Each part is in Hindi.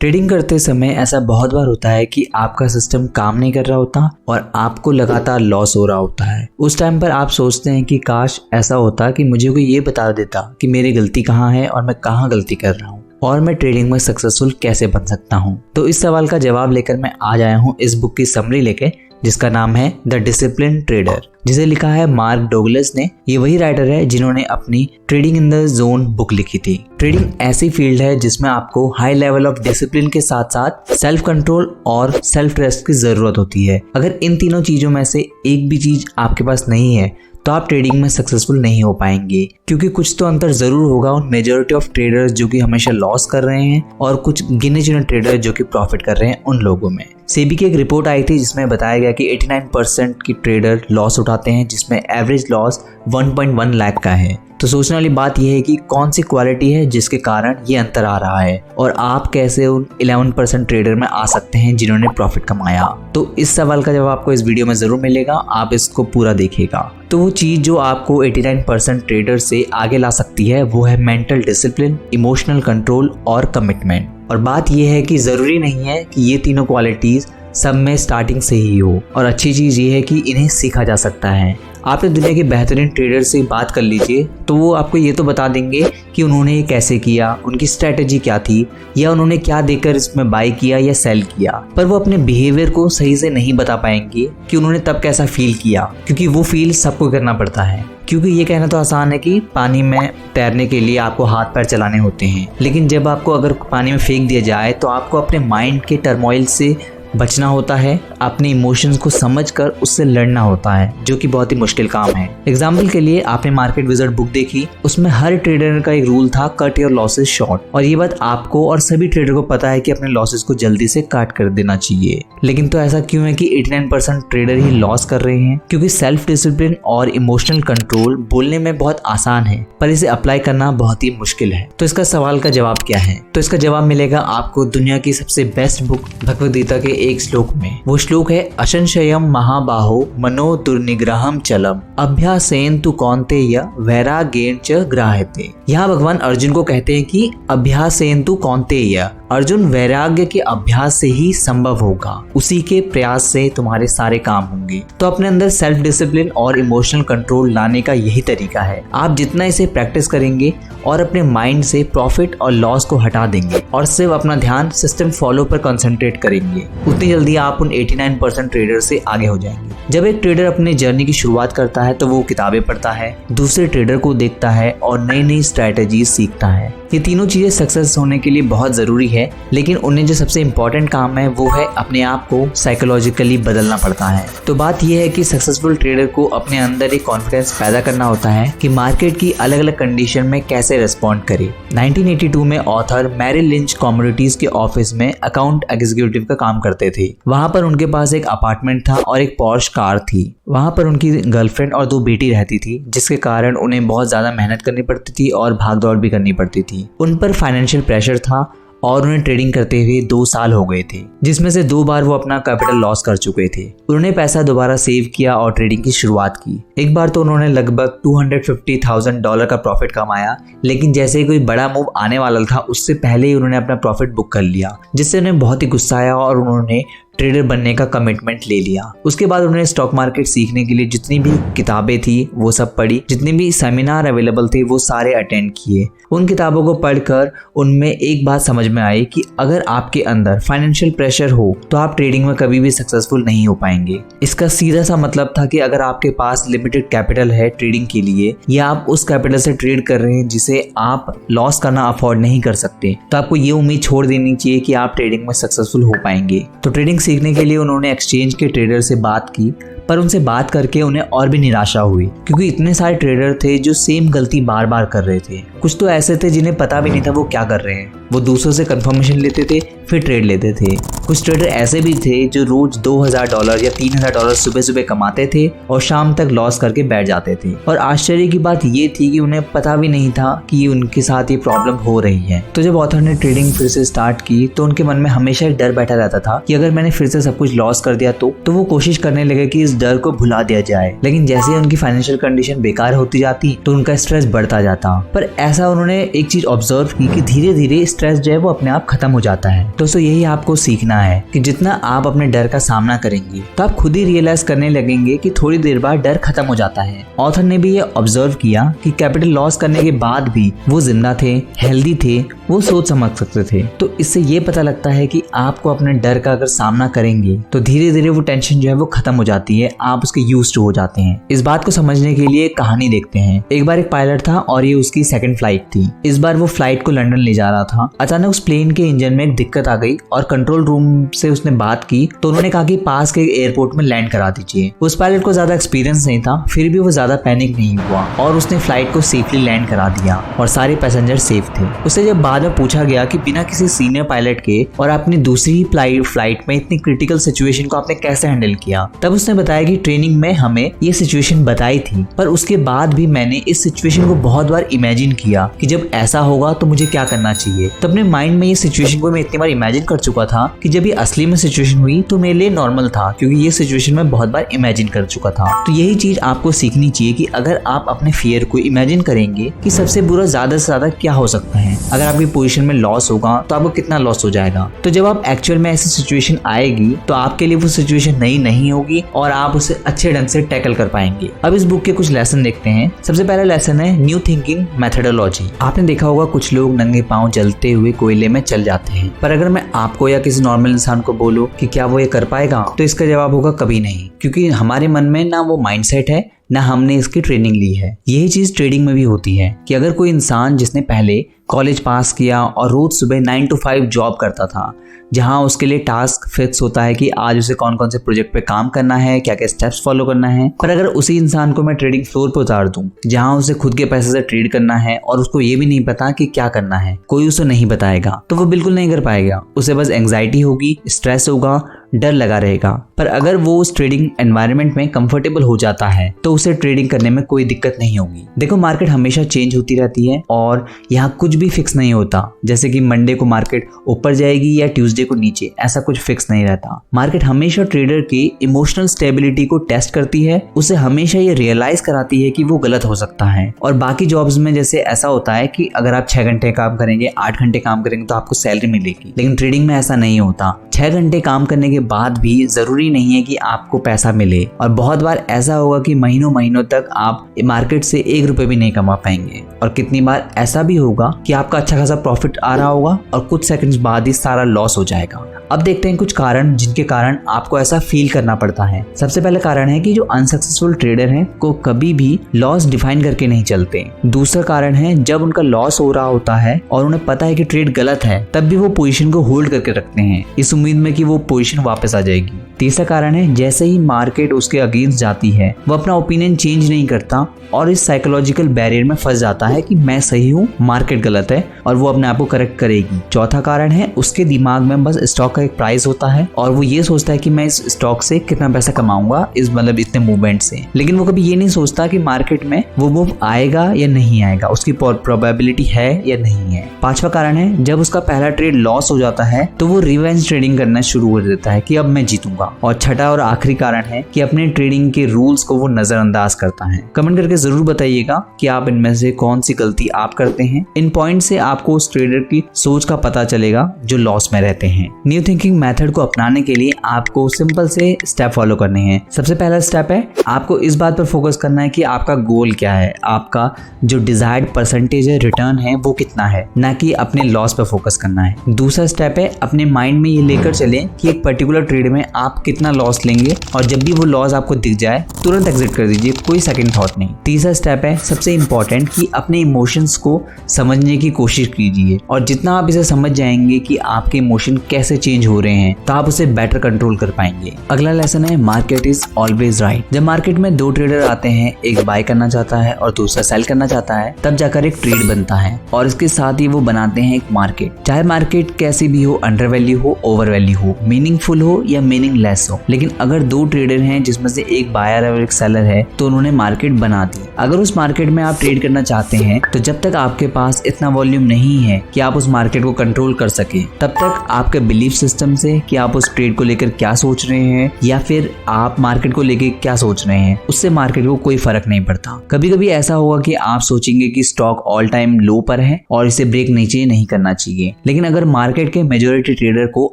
ट्रेडिंग करते समय ऐसा बहुत बार होता है कि आपका सिस्टम काम नहीं कर रहा होता और आपको लगातार लॉस हो रहा होता है। उस टाइम पर आप सोचते हैं कि काश ऐसा होता कि मुझे कोई ये बता देता कि मेरी गलती कहाँ है और मैं कहाँ गलती कर रहा हूँ और मैं ट्रेडिंग में सक्सेसफुल कैसे बन सकता हूँ। तो इस सवाल का जवाब लेकर मैं आज आया हूँ इस बुक की समरी लेके, जिसका नाम है द डिसिप्लिन ट्रेडर, जिसे लिखा है मार्क डोगलस ने। ये वही राइटर है जिन्होंने अपनी trading in the zone book लिखी थी। ट्रेडिंग ऐसी फील्ड है जिसमें आपको हाई लेवल ऑफ डिसिप्लिन के साथ साथ सेल्फ कंट्रोल और सेल्फ ट्रस्ट की जरूरत होती है। अगर इन तीनों चीजों में से एक भी चीज आपके पास नहीं है तो आप ट्रेडिंग में सक्सेसफुल नहीं हो पाएंगे, क्योंकि कुछ तो अंतर जरूर होगा उन मेजॉरिटी ऑफ ट्रेडर्स जो कि हमेशा लॉस कर रहे हैं और कुछ गिने चुने ट्रेडर्स जो कि प्रॉफिट कर रहे हैं उन लोगों में। सेबी की एक रिपोर्ट आई थी जिसमें बताया गया कि 89% की ट्रेडर लॉस उठाते हैं, जिसमें एवरेज लॉस 1.1 लाख का है। तो सोचने वाली बात यह है कि कौन सी क्वालिटी है जिसके कारण ये अंतर आ रहा है और आप कैसे उन 11% ट्रेडर में आ सकते हैं जिन्होंने प्रॉफिट कमाया। तो इस सवाल का जवाब आपको इस वीडियो में जरूर मिलेगा, आप इसको पूरा देखिएगा। तो वो चीज जो आपको 89% ट्रेडर से आगे ला सकती है वो है मेंटल डिसिप्लिन, इमोशनल कंट्रोल और कमिटमेंट। और बात यह है कि जरूरी नहीं है कि ये तीनों क्वालिटीज सब में स्टार्टिंग से ही हो, और अच्छी चीज ये है कि इन्हें सीखा जा सकता है। आप दुनिया के बेहतरीन ट्रेडर से बात कर लीजिए तो वो आपको ये तो बता देंगे कि उन्होंने ये कैसे किया, उनकी स्ट्रेटेजी क्या थी, या उन्होंने क्या देखकर इसमें बाय किया या सेल किया। पर वो अपने बिहेवियर को सही से नहीं बता पाएंगे कि उन्होंने तब कैसा फील किया, क्योंकि वो फील सबको करना पड़ता है। क्योंकि ये कहना तो आसान है कि पानी में तैरने के लिए आपको हाथ पैर चलाने होते हैं, लेकिन जब आपको अगर पानी में फेंक दिया जाए तो आपको अपने माइंड के टर्मोइल से बचना होता है, अपने इमोशंस को समझकर उससे लड़ना होता है, जो कि बहुत ही मुश्किल काम है। एग्जाम्पल के लिए आपने मार्केट विज़र्ड बुक देखी, उसमें हर ट्रेडर का एक रूल था, कट योर लॉसेस शॉर्ट। और ये बात आपको और सभी ट्रेडर को पता है कि अपने लॉसेस को जल्दी से काट कर देना चाहिए। लेकिन तो ऐसा क्यों है कि 89% ट्रेडर ही लॉस कर रहे हैं? क्योंकि सेल्फ डिसिप्लिन और इमोशनल कंट्रोल बोलने में बहुत आसान है, पर इसे अप्लाई करना बहुत ही मुश्किल है। तो इसका सवाल का जवाब क्या है? तो इसका जवाब मिलेगा आपको दुनिया की सबसे बेस्ट बुक भगवद गीता के एक श्लोक में। वो श्लोक है असंशयम महाबाहो मनो दुर्निग्रहम चलम अभ्यासेन तु कौन्तेय वैराग्येन च ग्राह्यते। यहाँ भगवान अर्जुन को कहते हैं कि अभ्यासेन तु कौन्तेय, अर्जुन वैराग्य के अभ्यास से ही संभव होगा, उसी के प्रयास से तुम्हारे सारे काम होंगे। तो अपने अंदर सेल्फ डिसिप्लिन और इमोशनल कंट्रोल लाने का यही तरीका है। आप जितना इसे प्रैक्टिस करेंगे और अपने माइंड से प्रॉफिट और लॉस को हटा देंगे और सिर्फ अपना ध्यान सिस्टम फॉलो पर कंसंट्रेट करेंगे, उतनी जल्दी आप उन 89% ट्रेडर से आगे हो जाएंगे। जब एक ट्रेडर अपनी जर्नी की शुरुआत करता है तो वो किताबें पढ़ता है, दूसरे ट्रेडर को देखता है और नई नई स्ट्रैटेजी सीखता है। ये तीनों चीजें सक्सेस होने के लिए बहुत जरूरी है, लेकिन उन्हें जो सबसे इम्पोर्टेंट काम है वो है अपने आप को साइकोलॉजिकली बदलना पड़ता है। तो बात यह है कि सक्सेसफुल ट्रेडर को अपने अंदर एक कॉन्फिडेंस पैदा करना होता है कि मार्केट की अलग अलग कंडीशन में कैसे रिस्पॉन्ड करे। 1982 में ऑथर मैरिल लिंच कमोडिटीज के ऑफिस में अकाउंट एग्जीक्यूटिव का काम करते थे। वहां पर उनके पास एक अपार्टमेंट था और एक पॉर्श कार थी। वहां पर उनकी गर्लफ्रेंड और 2 बेटी रहती थी, जिसके कारण उन्हें बहुत ज्यादा मेहनत करनी पड़ती थी और भागदौड़ भी करनी पड़ती थी। उन पर फाइनेंशियल प्रेशर था और उन्हें ट्रेडिंग करते हुए 2 साल हो गए थे, जिसमें से 2 बार वो अपना कैपिटल लॉस कर चुके थे। उन्होंने पैसा दोबारा सेव किया और ट्रेडिंग की शुरुआत की। एक बार तो उन्होंने लगभग $250,000 का प्रॉफिट कमाया, लेकिन जैसे ही कोई बड़ा मूव आने वाला था उससे पहले ही उन्होंने अपना प्रॉफिट बुक कर लिया, जिससे उन्हें बहुत ही गुस्सा आया और उन्होंने ट्रेडर बनने का कमिटमेंट ले लिया। उसके बाद उन्होंने स्टॉक मार्केट सीखने के लिए जितनी भी किताबें थी वो सब पढ़ी, जितने भी सेमिनार अवेलेबल थे वो सारे अटेंड किए। उन किताबों को पढ़कर उनमें एक बात समझ में आई कि अगर आपके अंदर फाइनेंशियल प्रेशर हो तो आप ट्रेडिंग में कभी भी सक्सेसफुल नहीं हो पाएंगे। इसका सीधा सा मतलब था कि अगर आपके पास लिमिटेड कैपिटल है ट्रेडिंग के लिए, या आप उस कैपिटल से ट्रेड कर रहे हैं जिसे आप लॉस करना अफोर्ड नहीं कर सकते, तो आपको ये उम्मीद छोड़ देनी चाहिए कि आप ट्रेडिंग में सक्सेसफुल हो पाएंगे। तो ट्रेडिंग सीखने के लिए उन्होंने एक्सचेंज के ट्रेडर से बात की, पर उनसे बात करके उन्हें और भी निराशा हुई, क्योंकि इतने सारे ट्रेडर थे जो सेम गलती बार बार कर रहे थे। कुछ तो ऐसे थे जिन्हें पता भी नहीं था वो क्या कर रहे हैं। वो दूसरों से कंफर्मेशन लेते थे फिर ट्रेड लेते थे। कुछ ट्रेडर ऐसे भी थे जो रोज $2,000 या $3,000 सुबह सुबह कमाते थे और शाम तक लॉस करके बैठ जाते थे। और आश्चर्य की बात ये थी कि उन्हें पता भी नहीं था कि उनके साथ ये प्रॉब्लम हो रही है। तो जब ऑथर ने ट्रेडिंग फिर से स्टार्ट की तो उनके मन में हमेशा एक डर बैठा रहता था कि अगर मैंने फिर से सब कुछ लॉस कर दिया तो वो कोशिश करने लगे कि इस डर को भुला दिया जाए, लेकिन जैसे ही उनकी फाइनेंशियल कंडीशन बेकार होती जाती तो उनका स्ट्रेस बढ़ता जाता। पर ऐसा उन्होंने एक चीज ऑब्जर्व की कि धीरे धीरे स्ट्रेस जो है वो अपने आप खत्म हो जाता है। दोस्तों यही आपको सीखना है कि जितना आप अपने डर का सामना करेंगे तो आप खुद ही रियलाइज करने लगेंगे कि थोड़ी देर बाद डर खत्म हो जाता है। ऑथर ने भी ये ऑब्जर्व किया कि कैपिटल लॉस करने के बाद भी वो जिंदा थे, हेल्दी थे, वो सोच समझ सकते थे। तो इससे ये पता लगता है कि आपको अपने डर का अगर सामना करेंगे तो धीरे धीरे वो टेंशन जो है वो खत्म हो जाती है, आप उसके यूज्ड हो जाते हैं। इस बात को समझने के लिए कहानी देखते हैं। एक बार एक पायलट था और ये उसकी सेकंड फ्लाइट थी। इस बार वो फ्लाइट को लंदन ले जा रहा था। अचानक उस प्लेन के इंजन में एक दिक्कत आ गई और कंट्रोल रूम से उसने बात की तो उन्होंने कहा कि पास के एयरपोर्ट में लैंड करा दीजिए। उस पायलट को ज्यादा एक्सपीरियंस नहीं था, फिर भी वो ज्यादा पैनिक नहीं हुआ और उसने फ्लाइट को सेफली लैंड करा दिया और सारे पैसेंजर सेफ थे। उससे जब बाद में पूछा गया कि बिना किसी सीनियर पायलट के और अपनी दूसरी फ्लाइट में इतनी क्रिटिकल सिचुएशन को आपने कैसे हैंडल किया, तब उसने बताया कि ट्रेनिंग में हमें ये सिचुएशन बताई थी, पर उसके बाद भी मैंने इस सिचुएशन को बहुत बार इमेजिन किया कि जब ऐसा होगा तो मुझे क्या करना चाहिए। तो अपने माइंड में ये सिचुएशन को मैं इतनी बार इमेजिन कर चुका था कि जब ये असली में सिचुएशन हुई तो मेरे लिए नॉर्मल था, क्योंकि ये सिचुएशन मैं बहुत बार इमेजिन कर चुका था। तो यही चीज आपको सीखनी चाहिए कि अगर आप अपने फियर को इमेजिन करेंगे कि सबसे बुरा ज्यादा से ज्यादा क्या हो सकता है, अगर आपकी पोजीशन में लॉस होगा तो आपको कितना लॉस हो जाएगा। तो जब आप एक्चुअल में ऐसी सिचुएशन आएगी तो आपके लिए वो सिचुएशन नई नहीं होगी और आप उसे अच्छे ढंग से टैकल कर पाएंगे। अब इस बुक के कुछ लेसन देखते हैं। सबसे पहला लेसन है न्यू थिंकिंग मेथोडोलॉजी। आपने देखा होगा कुछ लोग नंगे पांव जलते हुए कोयले में चल जाते हैं, पर अगर मैं आपको या किसी नॉर्मल इंसान को बोलूं कि क्या वो ये कर पाएगा, तो इसका जवाब होगा कभी नहीं, क्योंकि हमारे मन में ना वो माइंडसेट है ना हमने इसकी ट्रेनिंग ली है। यही चीज ट्रेडिंग में भी होती है कि अगर कोई इंसान जिसने पहले कॉलेज पास किया और रोज सुबह 9 to 5 जॉब करता था, जहां उसके लिए टास्क फिक्स होता है कि आज उसे कौन कौन से प्रोजेक्ट पे काम करना है, क्या क्या स्टेप्स फॉलो करना है, पर अगर उसी इंसान को मैं ट्रेडिंग फ्लोर पे उतार दूं जहां उसे खुद के पैसे से ट्रेड करना है और उसको ये भी नहीं पता कि क्या करना है, कोई उसे नहीं बताएगा, तो वो बिल्कुल नहीं कर पाएगा। उसे बस एंग्जाइटी होगी, स्ट्रेस होगा, डर लगा रहेगा। पर अगर वो उस ट्रेडिंग एनवायरनमेंट में कंफर्टेबल हो जाता है तो उसे ट्रेडिंग करने में कोई दिक्कत नहीं होगी। देखो मार्केट हमेशा चेंज होती रहती है और यहाँ कुछ भी फिक्स नहीं होता, जैसे कि मंडे को मार्केट ऊपर जाएगी या ट्यूसडे को नीचे, ऐसा कुछ फिक्स नहीं रहता। मार्केट हमेशा ट्रेडर की इमोशनल स्टेबिलिटी को टेस्ट करती है, उसे हमेशा ये रियलाइज कराती है कि वो गलत हो सकता है। और बाकी जॉब्स में जैसे ऐसा होता है कि अगर आप 6 घंटे काम करेंगे, 8 घंटे काम करेंगे तो आपको सैलरी मिलेगी, लेकिन ट्रेडिंग में ऐसा नहीं होता। 6 घंटे काम करने के बाद भी जरूरी नहीं है कि आपको पैसा मिले, और बहुत बार ऐसा होगा कि महीनों महीनों तक आप मार्केट से 1 रुपए भी नहीं कमा पाएंगे, और कितनी बार ऐसा भी होगा कि आपका अच्छा खासा प्रॉफिट आ रहा होगा और कुछ सेकंड्स बाद ही सारा लॉस हो जाएगा। अब देखते हैं कुछ कारण जिनके कारण आपको ऐसा फील करना पड़ता है। सबसे पहला कारण है कि जो अनसक्सेसफुल ट्रेडर हैं को कभी भी लॉस डिफाइन करके नहीं चलते। दूसरा कारण है जब उनका लॉस हो रहा होता है और उन्हें पता है कि ट्रेड गलत है, तब भी वो पोजीशन को होल्ड करके रखते हैं इस उम्मीद में कि वो पोजीशन वापस आ जाएगी। तीसरा कारण है जैसे ही मार्केट उसके अगेंस्ट जाती है वो अपना ओपिनियन चेंज नहीं करता और इस साइकोलॉजिकल बैरियर में फंस जाता है कि मैं सही हूँ, मार्केट गलत है, और वो अपने आप को करेक्ट करेगी। चौथा कारण है उसके दिमाग में बस स्टॉक का एक प्राइस होता है और वो ये सोचता है कि मैं इस स्टॉक से कितना पैसा कमाऊंगा इस इतने मूवमेंट से, लेकिन वो कभी ये नहीं सोचता कि मार्केट में वो मूव आएगा या नहीं आएगा, उसकी प्रोबेबिलिटी है या नहीं है। पांचवा कारण है जब उसका पहला ट्रेड लॉस हो जाता है तो वो रिवेंज ट्रेडिंग करना शुरू कर देता है कि अब मैं जीतूंगा। और छठा और आखिरी कारण है कि अपने ट्रेडिंग के रूल्स को वो नजरअंदाज करता है। कमेंट करके जरूर बताइएगा कि आप इनमें से कौन सी गलती आप करते हैं। इन पॉइंट से आपको उस ट्रेडर की सोच का पता चलेगा जो लॉस में रहते हैं। न्यू थिंकिंग मेथड को अपनाने के लिए आपको सिंपल से स्टेप फॉलो करने हैं। सबसे पहला स्टेप है आपको इस बात पर फोकस करना है कि आपका गोल क्या है, आपका जो डिजायर्ड परसेंटेज है रिटर्न है वो कितना है, ना कि अपने लॉस पर फोकस करना है। दूसरा स्टेप है अपने माइंड में ये लेकर चलें कि एक पर्टिकुलर ट्रेड में आप कितना लॉस लेंगे और जब भी वो लॉस आपको दिख जाए तुरंत एग्जिट कर दीजिए, कोई सेकंड थॉट नहीं। तीसरा स्टेप है सबसे इंपॉर्टेंट कि अपने इमोशंस को समझने की कोशिश कीजिए, और जितना आप इसे समझ जाएंगे कि आपके इमोशन कैसे चेंज हो रहे हैं तो आप उसे बेटर कंट्रोल कर पाएंगे। अगला लेसन है मार्केट इज ऑलवेज राइट। जब मार्केट में दो ट्रेडर आते हैं, एक बाय करना चाहता है और दूसरा सेल करना चाहता है, तब जाकर एक ट्रेड बनता है और इसके साथ ही वो बनाते हैं एक मार्केट। चाहे मार्केट कैसी भी हो, अंडर वैल्यू हो, ओवर ओवर वैल्यू हो, मीनिंगफुल हो या मीनिंगलेस हो। लेकिन अगर दो ट्रेडर हैं जिसमें से एक बायर और एक सेलर है तो उन्होंने मार्केट बना दी। अगर उस मार्केट में आप ट्रेड करना चाहते हैं तो जब तक आपके पास इतना वॉल्यूम नहीं है कि आप उस मार्केट को कंट्रोल कर सके, तब तक आपके बिलीफ सिस्टम से कि आप उस ट्रेड को लेकर क्या सोच रहे हैं या फिर आप मार्केट को लेकर क्या सोच रहे हैं, उससे मार्केट को कोई फर्क नहीं पड़ता। कभी कभी ऐसा होगा कि आप सोचेंगे कि स्टॉक ऑल टाइम लो पर है और इसे ब्रेक नीचे नहीं करना चाहिए, लेकिन अगर मार्केट के मेजॉरिटी ट्रेडर को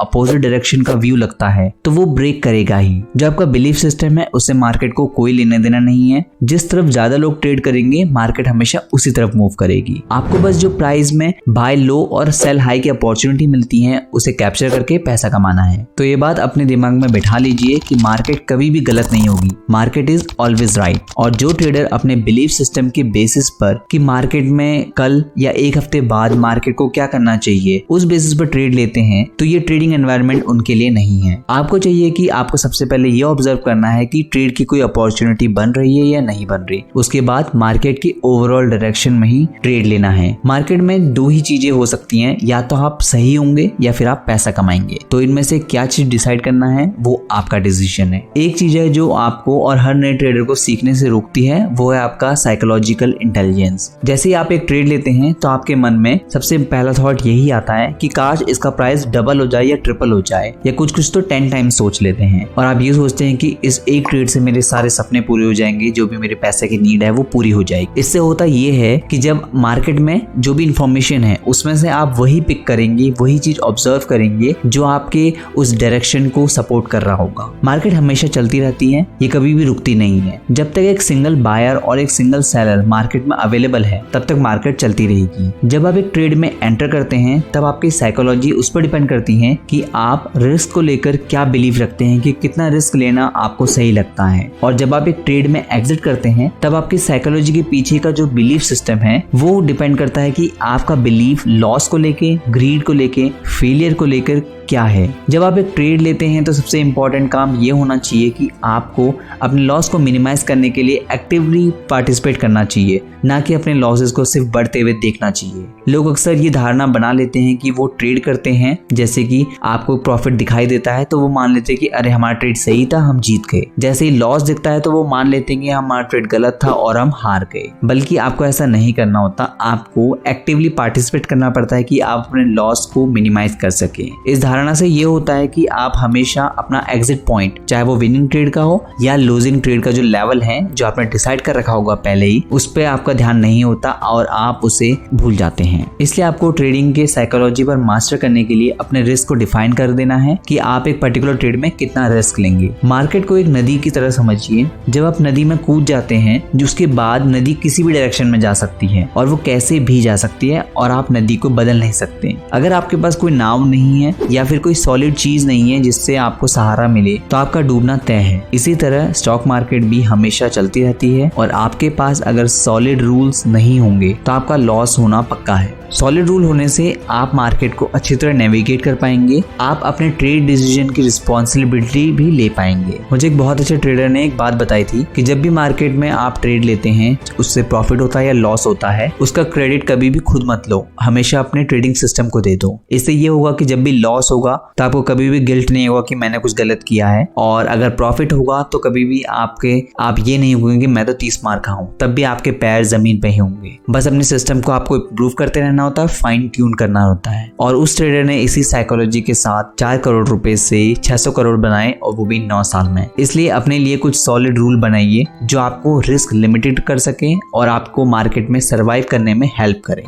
अपोजिट डायरेक्शन का व्यू लगता है तो वो ब्रेक करेगा ही। जो आपका बिलीफ सिस्टम है उससे मार्केट को कोई लेने देना नहीं है। जिस तरफ ज्यादा लोग ट्रेड करेंगे मार्केट हमेशा उसी तरफ मूव करेगी। आपको बस जो प्राइस में बाय लो और सेल हाई की अपॉर्चुनिटी मिलती है उसे कैप्चर करके पैसा कमाना है। तो ये बात अपने दिमाग में बिठा लीजिए कि मार्केट कभी भी गलत नहीं होगी, मार्केट इज ऑलवेज राइट। और जो ट्रेडर अपने बिलीफ सिस्टम के बेसिस पर कि मार्केट में कल या एक हफ्ते बाद मार्केट को क्या करना चाहिए उस बेसिस पर ट्रेड लेते हैं तो ये ट्रेडिंग एनवायरनमेंट उनके लिए नहीं है। आपको चाहिए कि आपको सबसे पहले ये ऑब्जर्व करना है कि ट्रेड की कोई अपॉर्चुनिटी बन रही है या नहीं बन रही। उसके बाद मार्केट की ओवरऑल डायरेक्शन में ही ट्रेड लेना है। मार्केट में दो ही चीजें हो सकती हैं, या तो आप सही होंगे या फिर आप पैसा कमाएंगे। तो इनमें से क्या चीज डिसाइड करना है वो आपका डिसीजन है। एक चीज है जो आपको और हर नए ट्रेडर को सीखने से रोकती है, वो है आपका साइकोलॉजिकल इंटेलिजेंस। जैसे ही आप एक ट्रेड लेते हैं तो आपके मन में सबसे पहला थॉट यही आता है कि काश इसका प्राइस डबल हो जाए या ट्रिपल हो जाए, या कुछ तो 10 टाइम्स सोच लेते हैं। और आप ये सोचते हैं कि इस एक ट्रेड से मेरे सारे सपने पूरे हो जाएंगे, जो भी मेरे पैसे की नीड है वो पूरी हो जाएगी। इससे होता ये है कि जब मार्केट में जो भी इंफॉर्मेशन है उसमें से आप वही पिक करेंगे, वही चीज ऑब्जर्व करेंगे जो आपके उस डायरेक्शन को सपोर्ट कर रहा होगा। मार्केट हमेशा चलती रहती है, ये कभी भी रुकती नहीं है। जब तक एक सिंगल बायर और एक सिंगल सेलर मार्केट में अवेलेबल है तब तक मार्केट चलती रहेगी। जब आप एक ट्रेड में एंटर करते हैं तब आपकी साइकोलॉजी उस पर डिपेंड करती है कि आप रिस्क को लेकर क्या बिलीव रखते हैं, कि कितना रिस्क लेना आपको सही लगता है। और जब आप एक ट्रेड में एग्जिट करते हैं तब आपकी साइकोलॉजी के पीछे का जो बिलीफ सिस्टम है वो डिपेंड करता है कि आपका बिलीफ लॉस को लेके, ग्रीड को लेके, फेलियर को लेकर क्या है। जब आप एक ट्रेड लेते हैं तो सबसे इंपॉर्टेंट काम ये होना चाहिए कि आपको अपने लॉस को मिनिमाइज करने के लिए एक्टिवली पार्टिसिपेट करना चाहिए, ना कि अपने लॉसेस को सिर्फ बढ़ते हुए देखना चाहिए। लोग अक्सर ये धारणा बना लेते हैं कि वो ट्रेड करते हैं, जैसे कि आपको प्रॉफिट दिखाई देता है तो वो मान लेते हैं कि अरे हमारा ट्रेड सही था, हम जीत गए। जैसे ही लॉस दिखता है तो वो मान लेते हैं कि हमारा ट्रेड गलत था और हम हार गए। बल्कि आपको ऐसा नहीं करना होता, आपको एक्टिवली पार्टिसिपेट करना पड़ता है कि आप अपने लॉस को मिनिमाइज कर सकें। इस धारणा से ये होता है कि आप हमेशा अपना एग्जिट पॉइंट, चाहे वो विनिंग ट्रेड का हो या लूजिंग ट्रेड का जो लेवल है जो आपने डिसाइड कर रखा होगा पहले ही, उस पर आपका ध्यान नहीं होता और आप उसे भूल जाते हैं। इसलिए आपको ट्रेडिंग के साइकोलॉजी पर मास्टर करने के लिए अपने रिस्क को डिफाइन कर देना है कि आप एक पर्टिकुलर ट्रेड में कितना रिस्क लेंगे। मार्केट को एक नदी की तरह समझिए। जब आप नदी में कूद जाते हैं, जिसके बाद नदी किसी भी डायरेक्शन में जा सकती है और वो कैसे भी जा सकती है और आप नदी को बदल नहीं सकते। अगर आपके पास कोई नाव नहीं है या फिर कोई सॉलिड चीज नहीं है जिससे आपको सहारा मिले तो आपका डूबना तय है। इसी तरह स्टॉक मार्केट भी हमेशा चलती रहती है और आपके पास अगर सॉलिड रूल्स नहीं होंगे तो आपका लॉस होना पक्का है। सॉलिड रूल होने से आप मार्केट को अच्छी तरह नेविगेट कर पाएंगे, आप अपने ट्रेड डिसीजन की रिस्पॉन्सिबिलिटी भी ले पाएंगे। मुझे एक बहुत अच्छे ट्रेडर ने एक बात बताई थी कि जब भी मार्केट में आप ट्रेड लेते हैं, उससे प्रॉफिट होता है या लॉस होता है, उसका क्रेडिट कभी भी खुद मत लो, हमेशा अपने ट्रेडिंग सिस्टम को दे दो। इससे ये होगा कि जब भी लॉस होगा तो आपको कभी भी गिल्ट नहीं होगा कि मैंने कुछ गलत किया है, और अगर प्रॉफिट होगा तो कभी भी आप ये नहीं होंगे कि मैं तो 30 मार खा हूँ, तब भी आपके पैर जमीन पे ही होंगे। बस अपने सिस्टम को आपको इम्प्रूव करते रहना होता है, फाइन ट्यून करना होता है। और उस ट्रेडर ने इसी साइकोलॉजी के साथ 4 करोड़ रुपए से 600 करोड़ बनाए, और वो भी 9 साल में। इसलिए अपने लिए कुछ सॉलिड रूल बनाइए जो आपको रिस्क लिमिटेड कर सके और आपको मार्केट में सर्वाइव करने में हेल्प करें।